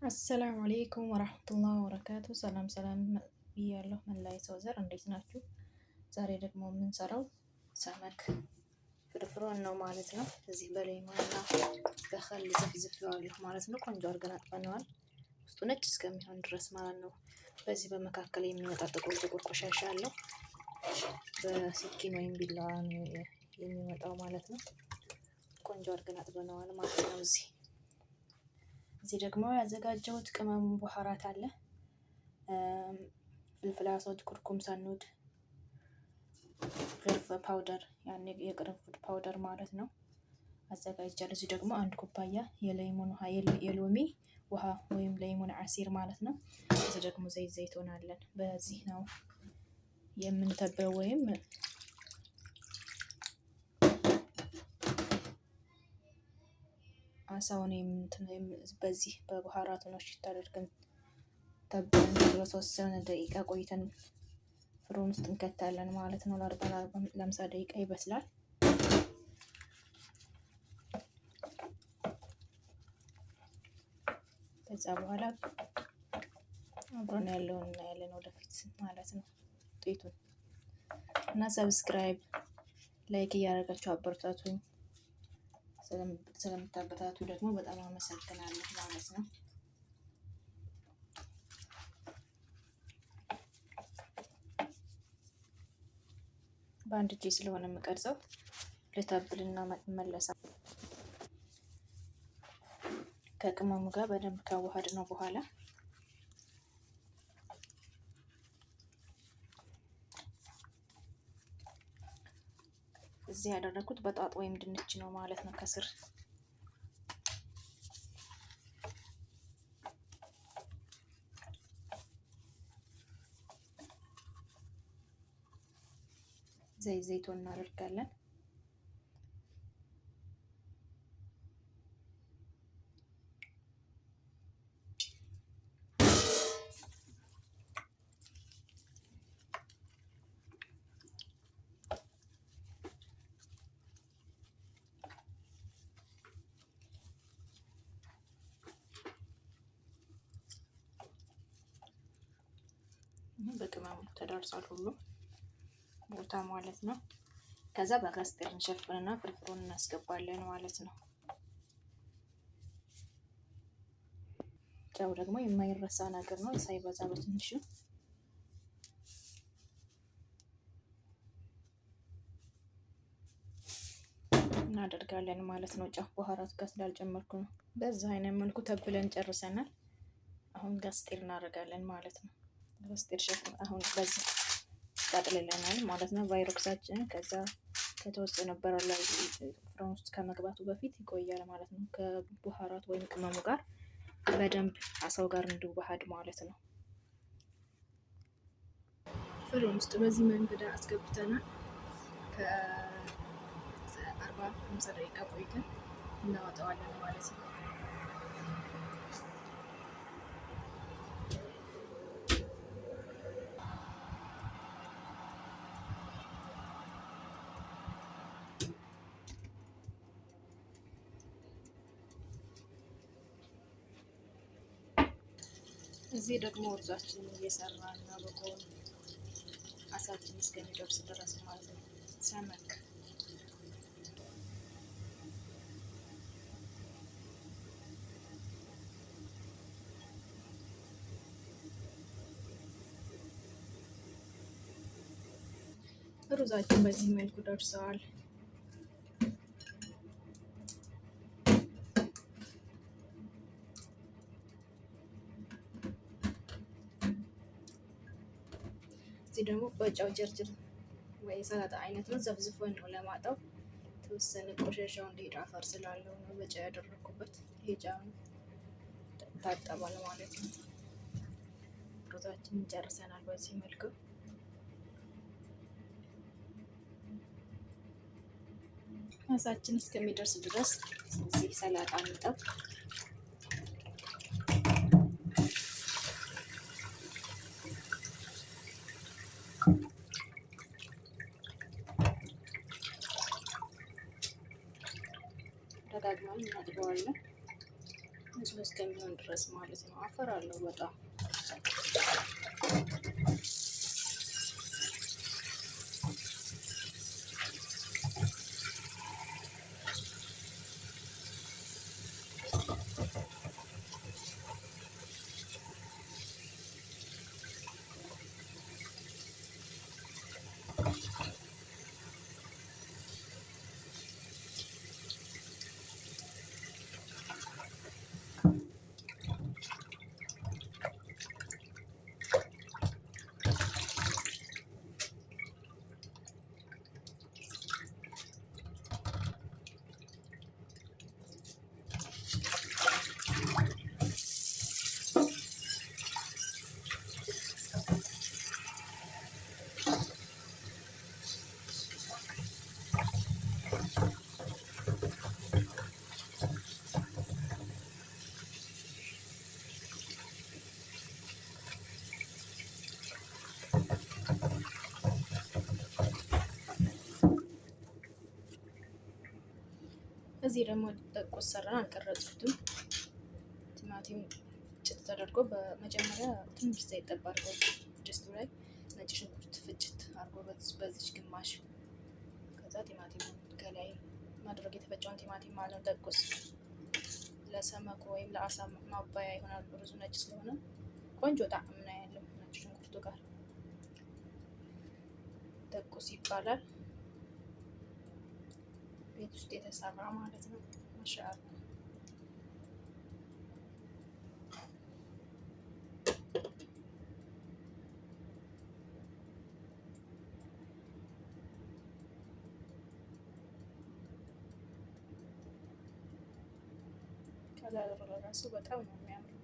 አሰላሙ አሌይኩም ወራህመቱላሂ ወበረካቱ። ሰላም ሰላም ብያለሁ መላ የሰው ዘር እንዴት ናችሁ? ዛሬ ደግሞ የምንሰራው ሰመክ ፍርፍሩን ነው ማለት ነው። እዚህ በሌማና በኸል ዘፍዝፌዋለሁ ማለት ነው። ቆንጆ አድርገን አጥበነዋል ውስጡ ነጭ እስከሚሆን ድረስ ማለት ነው። በዚህ በመካከል የሚወጣ ጥቁር ጥቁር ቆሻሻ አለው። በስኪን ወይም ቢላዋ የሚወጣው ማለት ነው። ቆንጆ አድርገን አጥበነዋል ማለት ነው። እዚህ ደግሞ ያዘጋጀሁት ቅመም ቡሃራት አለ። ፍልፍል አስወድ፣ ኩርኩም፣ ሰኑድ፣ ቅርንፉድ ፓውደር ያኔ የቅርንፉድ ፓውደር ማለት ነው አዘጋጅቻለሁ። እዚህ ደግሞ አንድ ኩባያ የሌሞን ውሃ የሎሚ ውሃ ወይም ሌሞን አሲር ማለት ነው። እዚህ ደግሞ ዘይቱን አለን። በዚህ ነው የምንተበው ወይም አሳውን በዚህ በቡሃራቱ ነው ሽታ አድርገን ተብለን ለተወሰነ ደቂቃ ቆይተን ፍሩን ውስጥ እንከታለን ማለት ነው። ለአምሳ ደቂቃ ይበስላል። ከዛ በኋላ አብሮን ያለውን እናያለን ወደፊት ማለት ነው ውጤቱን እና ሰብስክራይብ ላይክ እያደረጋችሁ አበረታቱኝ። ስለምታበረታቱ ደግሞ በጣም አመሰግናለሁ ማለት ነው። በአንድ እጄ ስለሆነ የምቀርጸው ልተብልና መለሳ ከቅመሙ ጋር በደንብ ካዋሃድ ነው በኋላ እዚህ ያደረኩት በጣጥ ወይም ድንች ነው ማለት ነው። ከስር ዘይቱን እናደርጋለን። በቅመሙ ተዳርሷል ሁሉ ቦታ ማለት ነው። ከዛ በካስቴር እንሸፍንና ፍርፍሩን እናስገባለን ማለት ነው። ጨው ደግሞ የማይረሳ ነገር ነው። ሳይበዛ በትንሹ እናደርጋለን ማለት ነው። ጨው ቡሃራት ጋር ስላልጨመርኩ ነው። በዛ አይነት መልኩ ተብለን ጨርሰናል። አሁን ጋስቴር እናደርጋለን ማለት ነው። ጋስቴር ሸፍን አሁን በዚህ ጠቅልለናል ማለት ነው። ቫይሮክሳችንን ከዛ ከተወሰነ በረር ላይ ፍራን ውስጥ ከመግባቱ በፊት ይቆያል ማለት ነው። ከቡሃራት ወይም ቅመሙ ጋር በደንብ አሳው ጋር እንዲዋሃድ ማለት ነው። ፍሩን ውስጥ በዚህ መንገድ አስገብተናል። ከ40-50 ደቂቃ ቆይተን እናወጣዋለን ማለት ነው። እዚህ ደግሞ ሩዛችንን እየሰራን ነው በጎን አሳችን እስከሚደርስ ድረስ ማለት ነው። ሰመክ ሩዛችን በዚህ መልኩ ደርሰዋል። እዚህ ደግሞ በጫው ጀርጅር ወይ ሰላጣ አይነት ነው። ዘፍዝፎን ነው ለማጠብ ተወሰነ ቆሻሻው እንዲሄድ አፈር ስላለው ነው በጫ ያደረኩበት። ይሄ ጫው ታጠባል ማለት ነው። ሩዛችንን ጨርሰናል በዚህ መልኩ። አሳችን እስከሚደርስ ድረስ እዚህ ሰላጣ እንጠብ። ደጋግመን እናጥበዋለን። መስሎ እስከሚሆን ድረስ ማለት ነው። አፈር አለው በጣም እዚህ ደግሞ ደቆስ ሰራን አልቀረጽኩትም። ቲማቲም ፍጭት ተደርጎ በመጀመሪያ ትንሽ ዘይት ጠብ አድርጎ ድስቱ ላይ ነጭ ሽንኩርት ፍጭት አድርጎ በዚች ግማሽ፣ ከዛ ቲማቲም ከላይ ማድረግ የተፈጨውን ቲማቲም ማለት ነው። ደቆስ ለሰመኩ ወይም ለአሳ ማባያ ይሆናል። ሩዙ ነጭ ስለሆነ ቆንጆ ጣዕም ነው ያለው ነጭ ሽንኩርቱ ጋር ደቆስ ይባላል። ቤት ውስጥ የተሰራ ማለት ነው። ማሻአላ ከለሩ ለራሱ በጣም ነው የሚያምረው።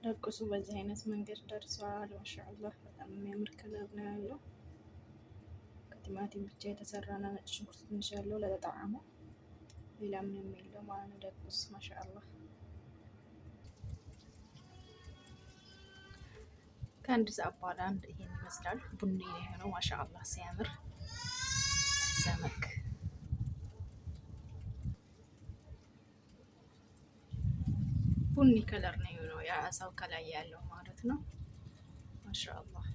ደቁሱ በዚህ አይነት መንገድ ደርሷል። ማሻአላህ በጣም የሚያምር ከለር ነው ያለው። ከቲማቲም ብቻ የተሰራ እና ነጭ ሽንኩርት ትንሽ ያለው ለጣዕሙ፣ ሌላ ምንም የለው ማለት ነው። ደቁስ ማሻአላህ ከአንድ ሰዓት በኋላ ይሄን ይመስላል። ቡኒ ነው የሆነው። ማሻአላህ ሲያምር ሰመክ ቡኒ ከለር ነው የሆነው የአሳው ከላይ ያለው ማለት ነው። ማሻአላህ